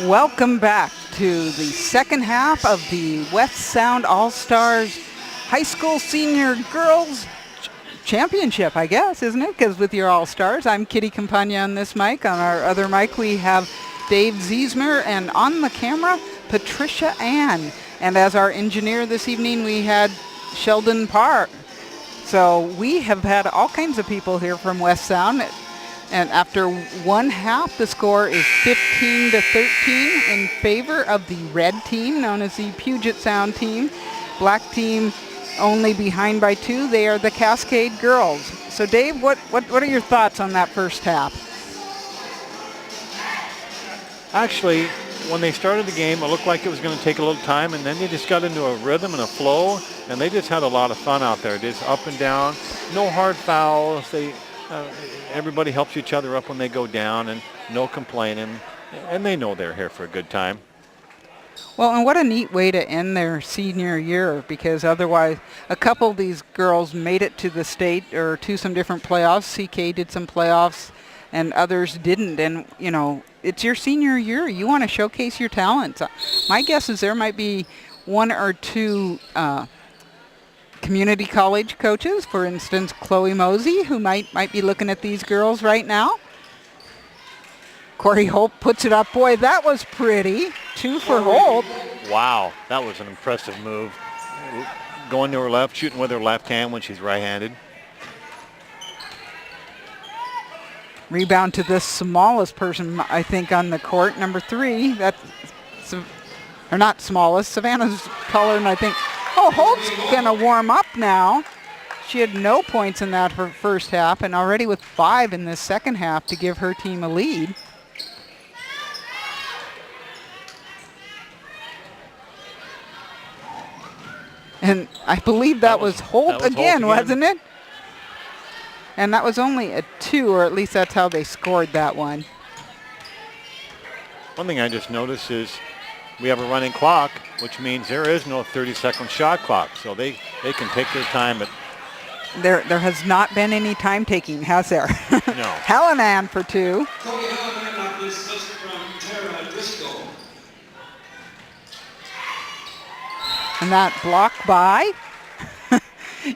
Welcome back to the second half of the West Sound All-Stars High School Senior Girls Championship, I guess, isn't it? Because with your All-Stars, I'm Kitty Campagna on this mic. On our other mic, we have Dave Ziesmer, and on the camera, Patricia Ann. And as our engineer this evening, we had Sheldon Parr. So we have had all kinds of people here from West Sound. And after one half, the score is 15-13 in favor of the red team, known as the Puget Sound team. Black team only behind by 2. They are the Cascade Girls. So Dave, what are your thoughts on that first half? Actually, when they started the game, it looked like it was going to take a little time, and then they just got into a rhythm and a flow, and they just had a lot of fun out there. Just up and down, no hard fouls. Everybody helps each other up when they go down, and no complaining, and they know they're here for a good time. Well, and what a neat way to end their senior year, because otherwise a couple of these girls made it to the state or to some different playoffs. CK did some playoffs and others didn't, and you know, it's your senior year. You want to showcase your talents. My guess is there might be one or two community college coaches, for instance, Chloe Mosey, who might be looking at these girls right now. Corey Holt puts it up. Boy, that was pretty. 2 for Holt. Wow, that was an impressive move. Going to her left, shooting with her left hand when she's right-handed. Rebound to the smallest person, I think, on the court, number 3. Or not smallest, Savannah's taller than I think. Oh, Holt's going to warm up now. She had no points in that first half, and already with 5 in the second half to give her team a lead. And I believe that was Holt again, wasn't it? And that was only a 2, or at least that's how they scored that one. One thing I just noticed is we have a running clock, which means there is no 30-second shot clock, so they can take their time. But there has not been any time taking, has there? No. Hallinan for 2. And that blocked by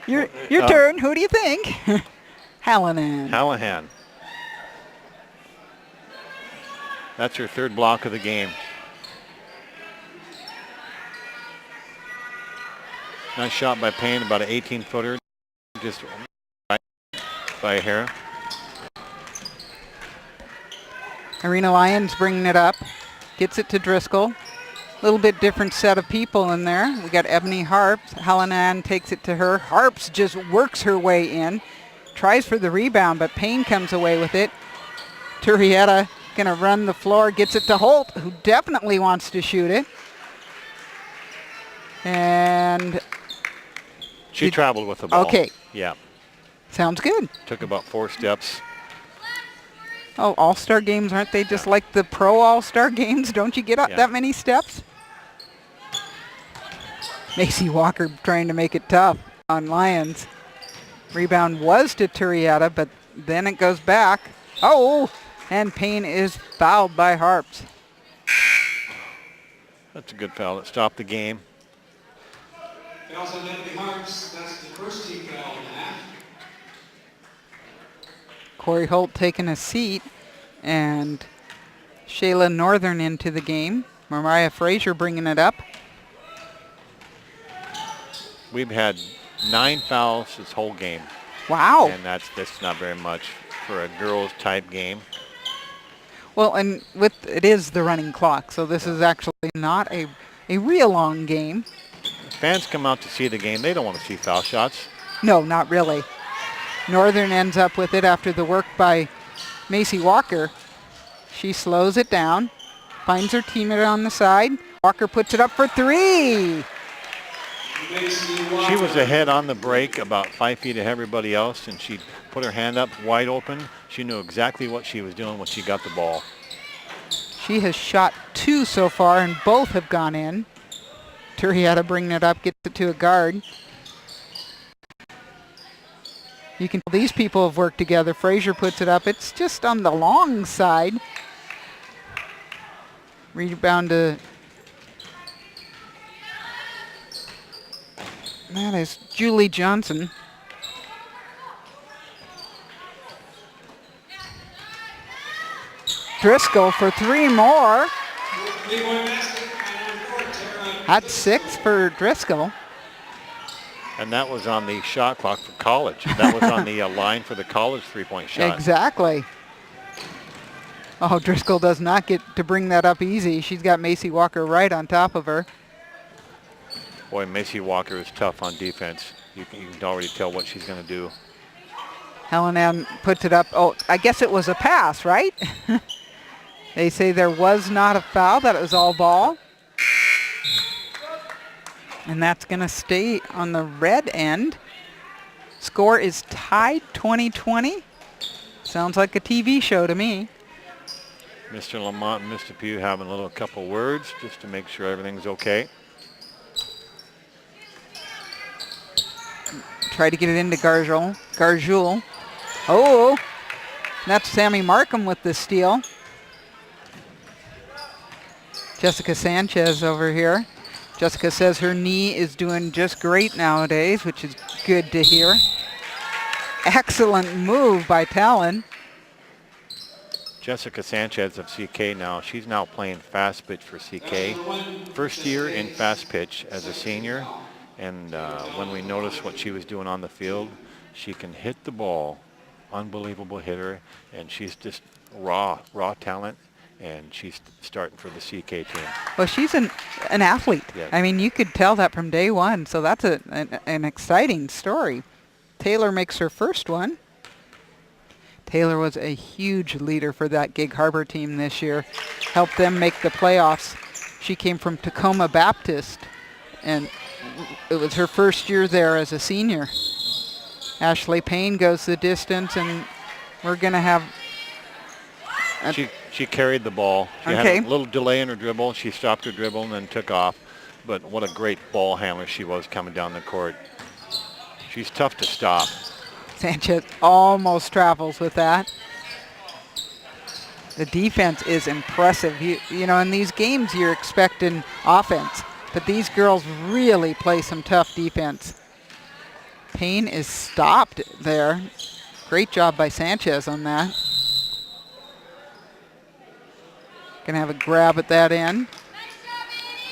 your turn. Who do you think? Hallinan. Hallahan. That's her 3rd block of the game. Nice shot by Payne, about an 18-footer, just right by a hair. Irina Lyons bringing it up, gets it to Driscoll. A little bit different set of people in there. We got Ebony Harps. Hallinan takes it to her. Harps just works her way in, tries for the rebound, but Payne comes away with it. Turrieta gonna run the floor, gets it to Holt, who definitely wants to shoot it. And she traveled with the ball. Okay. Yeah. Sounds good. Took about 4 steps. Oh, All-Star games, aren't they just like the pro All-Star games? Don't you get up that many steps? Macy Walker trying to make it tough on Lyons. Rebound was to Turrieta, but then it goes back. Oh, and Payne is fouled by Harps. That's a good foul. It stopped the game. They also had the Harps. That's the first team foul in the half. Corey Holt taking a seat, and Shayla Northern into the game. Mariah Frazier bringing it up. We've had 9 fouls this whole game. Wow. And that's not very much for a girls type game. Well, and it is the running clock, so this is actually not a real long game. Fans come out to see the game. They don't want to see foul shots. No, not really. Northern ends up with it after the work by Macy Walker. She slows it down, finds her teammate on the side. Walker puts it up for 3. She was ahead on the break, about 5 feet ahead of everybody else, and she put her hand up wide open. She knew exactly what she was doing when she got the ball. She has shot 2 so far, and both have gone in. Turrieta bringing it up, gets it to a guard. You can tell these people have worked together. Frazier puts it up. It's just on the long side. Rebound to... That is Julie Johnson. Driscoll for 3 more. Three-point basket on court, Tara. That's 6 for Driscoll. And that was on the shot clock for college. That was on the line for the college three-point shot. Exactly. Oh, Driscoll does not get to bring that up easy. She's got Macy Walker right on top of her. Boy, Macy Walker is tough on defense. You can already tell what she's going to do. Helen Ann puts it up. Oh, I guess it was a pass, right? They say there was not a foul, that it was all ball. And that's going to stay on the red end. Score is tied 20-20. Sounds like a TV show to me. Mr. Lamont and Mr. Pugh having a couple words just to make sure everything's okay. Try to get it into Garjoul. Oh, that's Sammy Markham with the steal. Jessica Sanchez over here. Jessica says her knee is doing just great nowadays, which is good to hear. Excellent move by Talon. Jessica Sanchez of CK now. She's now playing fast pitch for CK. First year in fast pitch as a senior. And when we noticed what she was doing on the field, she can hit the ball. Unbelievable hitter. And she's just raw talent. And she's starting for the CK team. Well, she's an athlete. Yeah. I mean, you could tell that from day one. So that's an exciting story. Taylor makes her first one. Taylor was a huge leader for that Gig Harbor team this year. Helped them make the playoffs. She came from Tacoma Baptist, and it was her first year there as a senior. Ashley Payne goes the distance, and we're going to have... She carried the ball. She Okay. had a little delay in her dribble. She stopped her dribble and then took off. But what a great ball handler she was coming down the court. She's tough to stop. Sanchez almost travels with that. The defense is impressive. You know, in these games you're expecting offense, but these girls really play some tough defense. Payne is stopped there. Great job by Sanchez on that. Gonna have a grab at that end.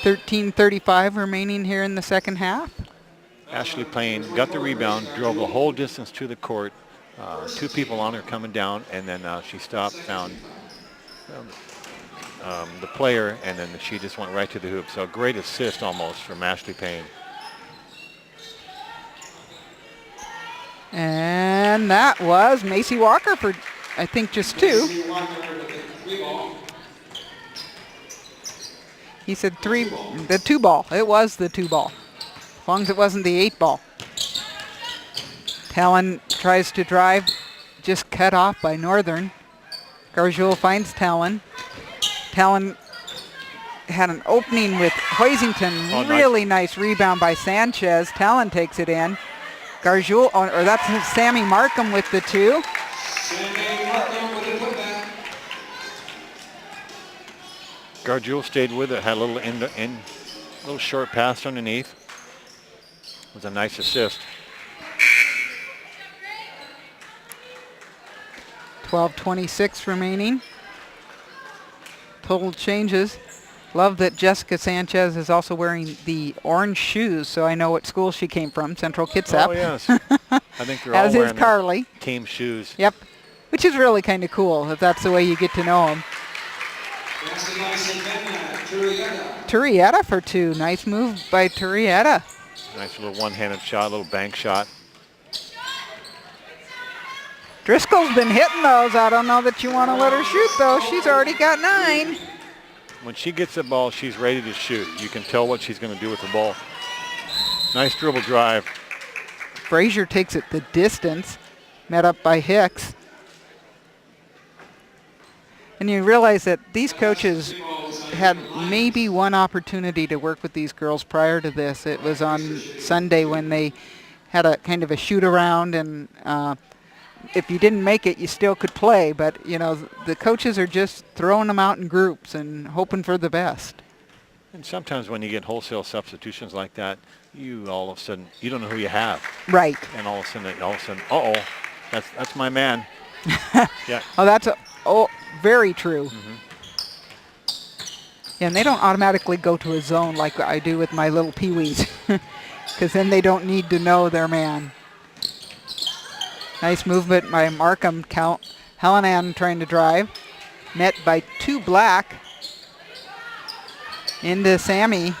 13:35 remaining here in the second half. Ashley Payne got the rebound, drove the whole distance to the court. 2 people on her coming down, and then she stopped, found the player, and then she just went right to the hoop. So a great assist almost from Ashley Payne. And that was Macy Walker for, I think, just 2. Macy Walker with the 3-ball. He said 3, the 2-ball. It was the 2-ball. As long as it wasn't the 8-ball. Talon tries to drive, just cut off by Northern. Garjoul finds Talon. Talon had an opening with Hoisington. Oh, really nice rebound by Sanchez. Talon takes it in. Garjoul, or that's Sammy Markham with the 2. Sammy Markham with the putback. Garjoul stayed with it, had a little little short pass underneath. It was a nice assist. 12:26 remaining. Total changes. Love that Jessica Sanchez is also wearing the orange shoes, so I know what school she came from, Central Kitsap. Oh, yes. I think they're all As is wearing their Carly. team shoes. Yep, which is really kind of cool if that's the way you get to know them. That's the nice Turieta. Turieta for 2. Nice move by Turieta. Nice little one-handed shot, little bank shot. Driscoll's been hitting those. I don't know that you want to let her shoot, though. She's already got 9. When she gets the ball, she's ready to shoot. You can tell what she's going to do with the ball. Nice dribble drive. Frazier takes it the distance, met up by Hicks. And you realize that these coaches had maybe one opportunity to work with these girls prior to this. It was on Sunday when they had a kind of a shoot around, and if you didn't make it, you still could play. But, you know, the coaches are just throwing them out in groups and hoping for the best. And sometimes when you get wholesale substitutions like that, you all of a sudden, you don't know who you have. Right. And all of a sudden, uh-oh, that's my man. Yeah. Oh, very true. Yeah, and they don't automatically go to a zone like I do with my little peewees, because then they don't need to know their man. Nice movement by Markham. Hallinan trying to drive. Met by 2 black. Into Sammy.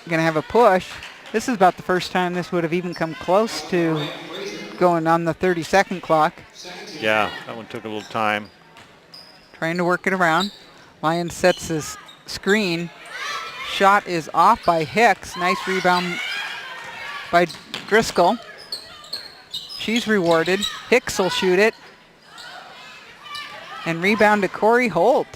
Going to have a push. This is about the first time this would have even come close to going on the 30-second clock. Yeah, that one took a little time. Trying to work it around. Lyons sets his screen. Shot is off by Hicks. Nice rebound by Driscoll. She's rewarded. Hicks will shoot it. And rebound to Corey Holt.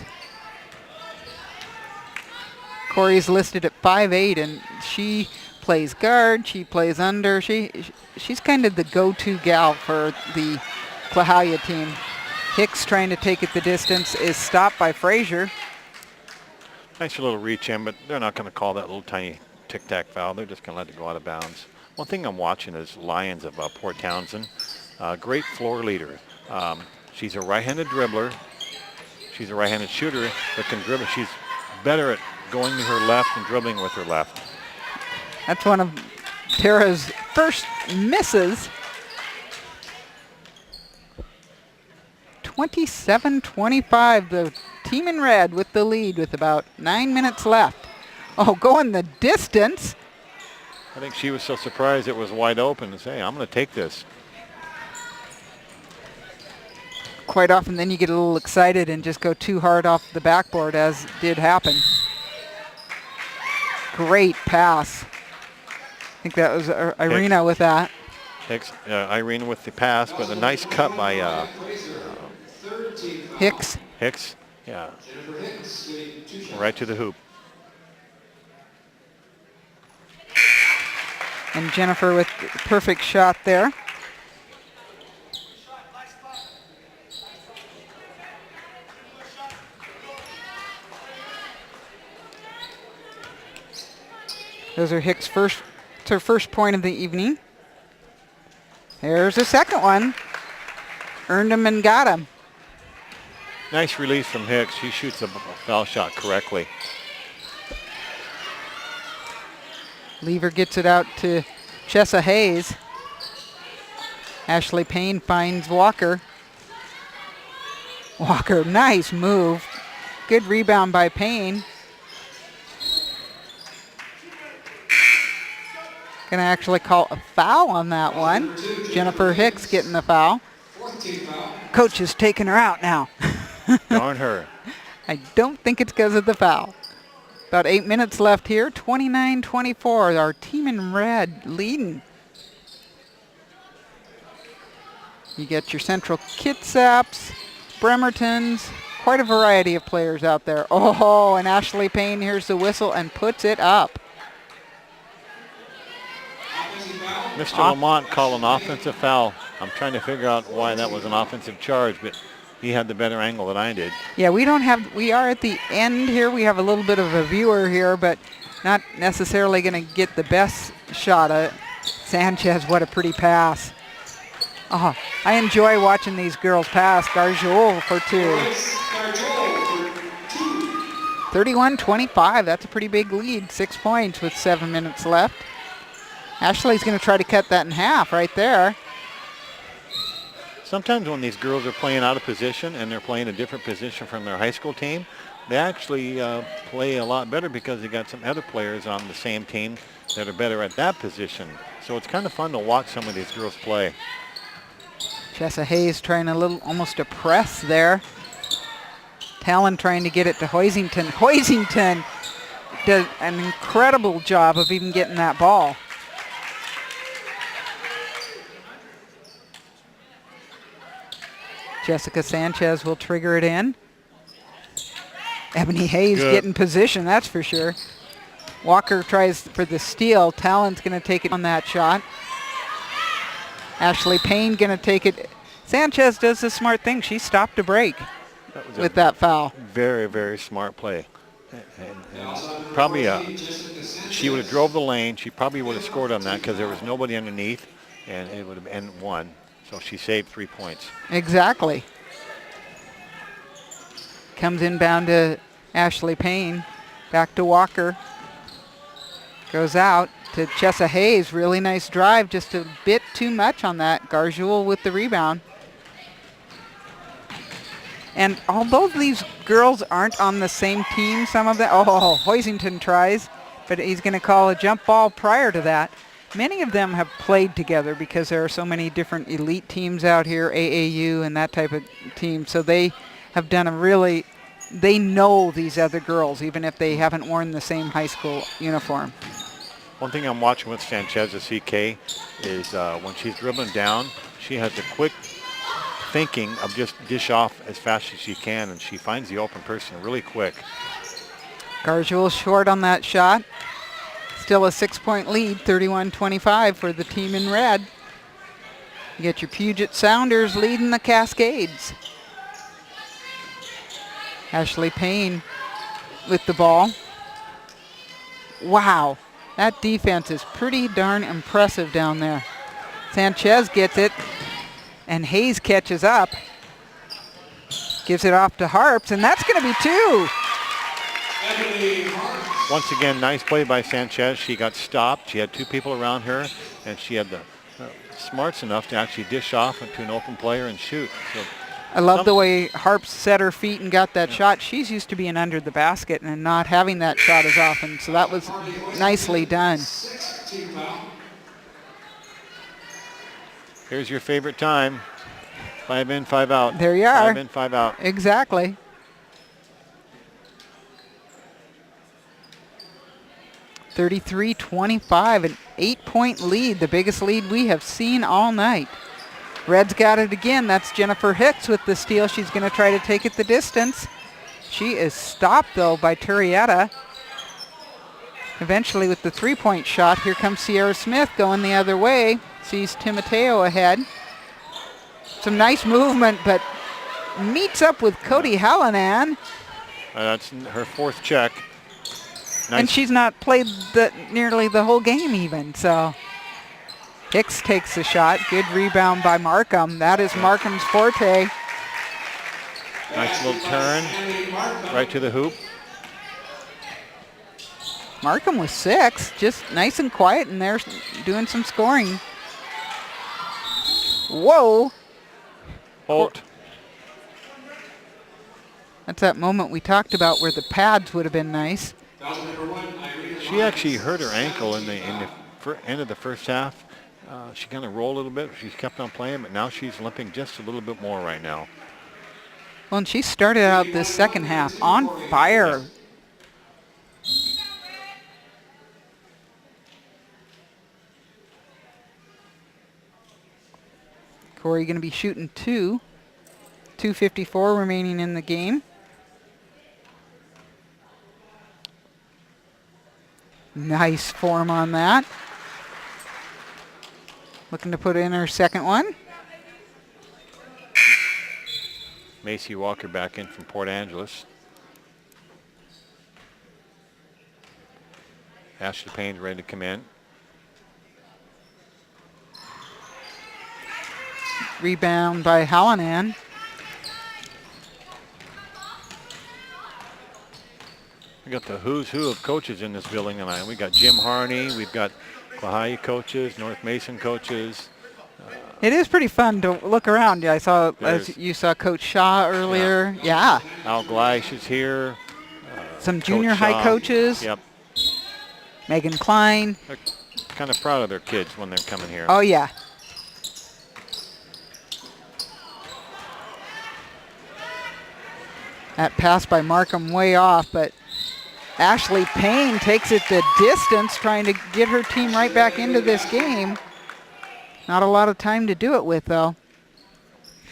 Corey's listed at 5'8", and she plays guard. She plays under. She's kind of the go-to gal for the Clahalia team. Hicks trying to take it the distance is stopped by Frazier. Nice little reach in, but they're not going to call that little tiny tic-tac foul. They're just going to let it go out of bounds. One thing I'm watching is Lyons of Port Townsend. Great floor leader. She's a right-handed dribbler. She's a right-handed shooter that can dribble. She's better at going to her left and dribbling with her left. That's one of Tara's first misses. 27-25, the team in red with the lead with about 9 minutes left. Oh, going the distance. I think she was so surprised it was wide open and say, I'm going to take this. Quite often then you get a little excited and just go too hard off the backboard, as did happen. Great pass. I think that was Irina with that. Hicks, Irina with the pass, but a nice cut by Hicks. Hicks, yeah. Right to the hoop. And Jennifer with the perfect shot there. Those are Hicks' first. It's her first point of the evening. There's a second one. Earned him and got him. Nice release from Hicks. She shoots a foul shot correctly. Lever gets it out to Chessa Hayes. Ashley Payne finds Walker. Walker, nice move. Good rebound by Payne. Gonna actually call a foul on that one. Jennifer Hicks getting the foul. Coach is taking her out now. Darn her. I don't think it's because of the foul. About 8 minutes left here. 29-24. Our team in red leading. You get your Central Kitsapps, Bremertons, quite a variety of players out there. Oh, and Ashley Payne hears the whistle and puts it up. Mr. Lamont called an offensive foul. I'm trying to figure out why that was an offensive charge, but he had the better angle than I did. Yeah, we are at the end here. We have a little bit of a viewer here, but not necessarily going to get the best shot at Sanchez. What a pretty pass. Oh, I enjoy watching these girls pass. Garjol for 2. 31-25, that's a pretty big lead. 6 points with 7 minutes left. Ashley's going to try to cut that in half right there. Sometimes when these girls are playing out of position and they're playing a different position from their high school team, they actually play a lot better because they got some other players on the same team that are better at that position. So it's kind of fun to watch some of these girls play. Chessa Hayes trying almost a press there. Talon trying to get it to Hoisington. Hoisington does an incredible job of even getting that ball. Jessica Sanchez will trigger it in. Ebony Hayes getting position, that's for sure. Walker tries for the steal. Talon's going to take it on that shot. Ashley Payne going to take it. Sanchez does the smart thing. She stopped a break with that foul. Very, very smart play. And probably she would have drove the lane. She probably would have scored on that because there was nobody underneath, and it would have been 1. So she saved 3 points. Exactly. Comes inbound to Ashley Payne. Back to Walker. Goes out to Chessa Hayes. Really nice drive. Just a bit too much on that. Garjul with the rebound. And although these girls aren't on the same team, some of them, Hoisington tries, but he's going to call a jump ball prior to that. Many of them have played together because there are so many different elite teams out here, AAU and that type of team. So they have done they know these other girls, even if they haven't worn the same high school uniform. One thing I'm watching with Sanchez at CK is when she's dribbling down, she has a quick thinking of just dish off as fast as she can, and she finds the open person really quick. Garjul short on that shot. Still a 6-point lead, 31-25 for the team in red. You get your Puget Sounders leading the Cascades. Ashley Payne with the ball. Wow, that defense is pretty darn impressive down there. Sanchez gets it, and Hayes catches up. Gives it off to Harps, and that's going to be 2. Once again, nice play by Sanchez. She got stopped. She had 2 people around her, and she had the smarts enough to actually dish off into an open player and shoot. So I love the way Harps set her feet and got that shot. She's used to being under the basket and not having that shot as often, so that was nicely done. Here's your favorite time. 5 in, 5 out. There you are. 5 in, 5 out. Exactly. (33-25), an 8-point lead, the biggest lead we have seen all night. Red's got it again. That's Jennifer Hicks with the steal. She's going to try to take it the distance. She is stopped, though, by Turrieta. Eventually with the 3-point shot, here comes Sierra Smith going the other way. Sees Timoteo ahead. Some nice movement, but meets up with Cody Hallinan. That's her 4th check. Nice. And she's not played nearly the whole game even, so. Hicks takes the shot. Good rebound by Markham. That is Markham's forte. Nice little turn right to the hoop. Markham with 6, just nice and quiet in there doing some scoring. Whoa. Holt. That's that moment we talked about where the pads would have been nice. She actually hurt her ankle in the end of the first half. She kind of rolled a little bit. She's kept on playing, but now she's limping just a little bit more right now. Well, and she started out this second half on fire. Corey going to be shooting 2. 2:54 remaining in the game. Nice form on that. Looking to put in her second one. Macy Walker back in from Port Angeles. Ashley Payne's ready to come in. Rebound by Hallinan. We got the who's who of coaches in this building tonight. We got Jim Harney, we've got Quahia coaches, North Mason coaches. It is pretty fun to look around. I saw, as you saw Coach Shaw earlier. Yeah. Al Gleish is here. Some junior Coach high Shaw. coaches. Yep. Megan Klein. They're kind of proud of their kids when they're coming here. Oh, yeah. That pass by Markham way off, but Ashley Payne takes it the distance, trying to get her team right back into this game. Not a lot of time to do it with, though.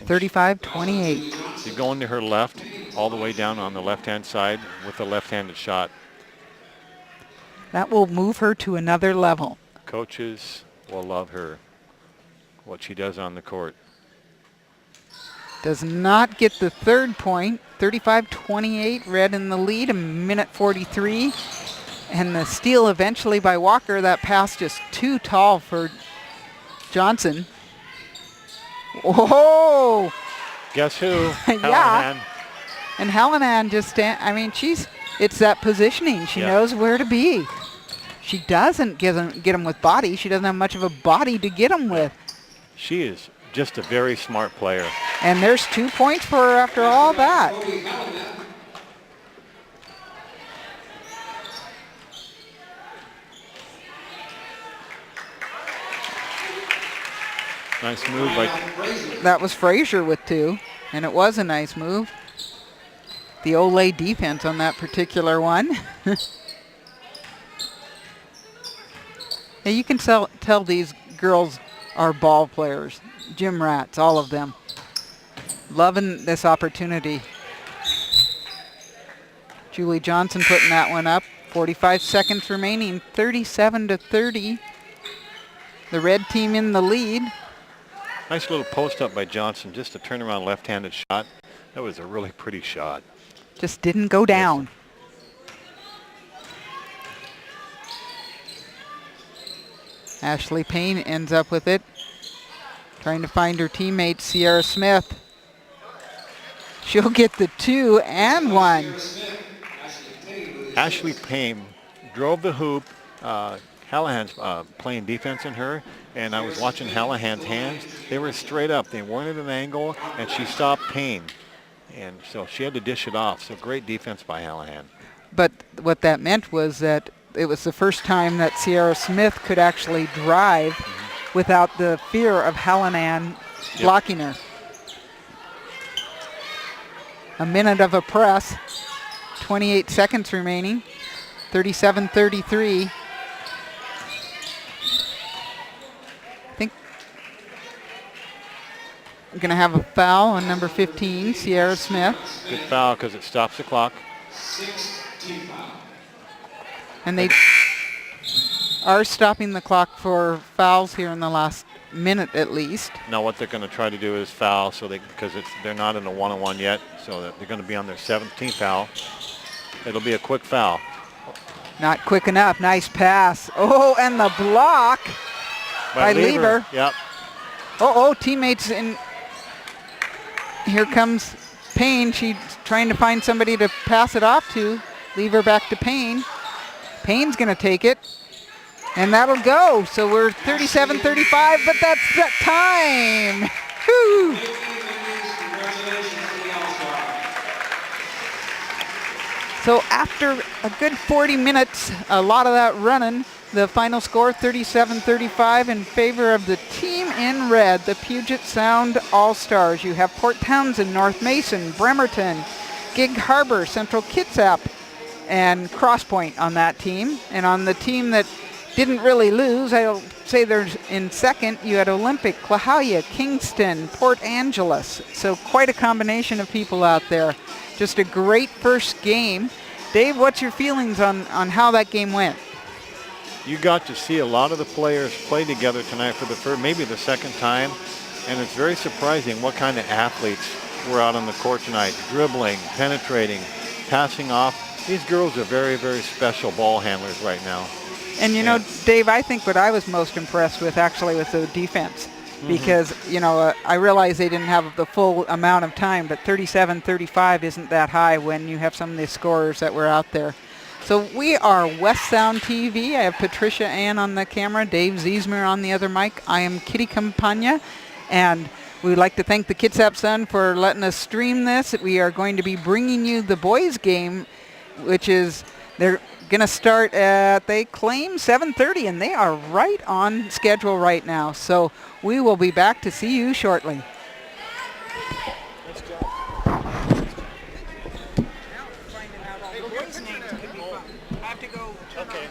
35-28. She's going to her left, all the way down on the left-hand side with a left-handed shot. That will move her to another level. Coaches will love her. what she does on the court. Does not get the third point. 35-28, Red in the lead, a minute 43. And the steal eventually by Walker. That pass just too tall for Johnson. Whoa! Guess who? Yeah. Hallahan. And Hallahan just, it's that positioning. She knows where to be. She doesn't get him with body. She doesn't have much of a body to get him with. She is just a very smart player. And there's 2 points for her after all that. Nice move by... That was Frazier with 2, and it was a nice move. The Olay defense on that particular one. Yeah, you can tell these girls are ball players. Gym rats, all of them. Loving this opportunity. Julie Johnson putting that one up. 45 seconds remaining, 37-30. The red team in the lead. Nice little post up by Johnson, just a turnaround left-handed shot. That was a really pretty shot. Just didn't go down. Ashley Payne ends up with it. Trying to find her teammate, Sierra Smith. She'll get the 2 and 1. Ashley Payne drove the hoop. Hallahan's playing defense in her, and I was watching Hallahan's hands. They were straight up. They weren't at an angle, and she stopped Payne. And so she had to dish it off. So great defense by Hallahan. But what that meant was that it was the first time that Sierra Smith could actually drive without the fear of Hallahan blocking her. A minute of a press, 28 seconds remaining, 37-33. I think we're going to have a foul on number 15, Sierra Smith. Good foul because it stops the clock. And they are stopping the clock for fouls here in the last minute at least. Now what they're going to try to do is foul because they're not in a one-on-one yet, so that they're going to be on their 17th foul. It'll be a quick foul. Not quick enough. Nice pass. Oh, and the block by Lever. Yep. Teammates in. Here comes Payne. She's trying to find somebody to pass it off to. Lever back to Payne. Payne's going to take it. And that'll go. So we're 37-35, but that's that time. Woo! So after a good 40 minutes, a lot of that running, the final score 37-35 in favor of the team in red, the Puget Sound All-Stars. You have Port Townsend, North Mason, Bremerton, Gig Harbor, Central Kitsap, and Cross Point on that team. And on the team that didn't really lose, I'll say there's in second, you had Olympic, Clahalia, Kingston, Port Angeles. So quite a combination of people out there. Just a great first game. Dave, what's your feelings on how that game went? You got to see a lot of the players play together tonight for maybe the second time, and it's very surprising what kind of athletes were out on the court tonight. Dribbling, penetrating, passing off. These girls are very, very special ball handlers right now. And you know, Dave, I think what I was most impressed with actually was the defense. Because, I realize they didn't have the full amount of time, but 37-35 isn't that high when you have some of the scorers that were out there. So we are West Sound TV. I have Patricia Ann on the camera, Dave Ziesmer on the other mic. I am Kitty Campagna, and we'd like to thank the Kitsap Sun for letting us stream this. We are going to be bringing you the boys' game, which is they're going to start at, they claim, 7:30, and they are right on schedule right now. So we will be back to see you shortly. Okay.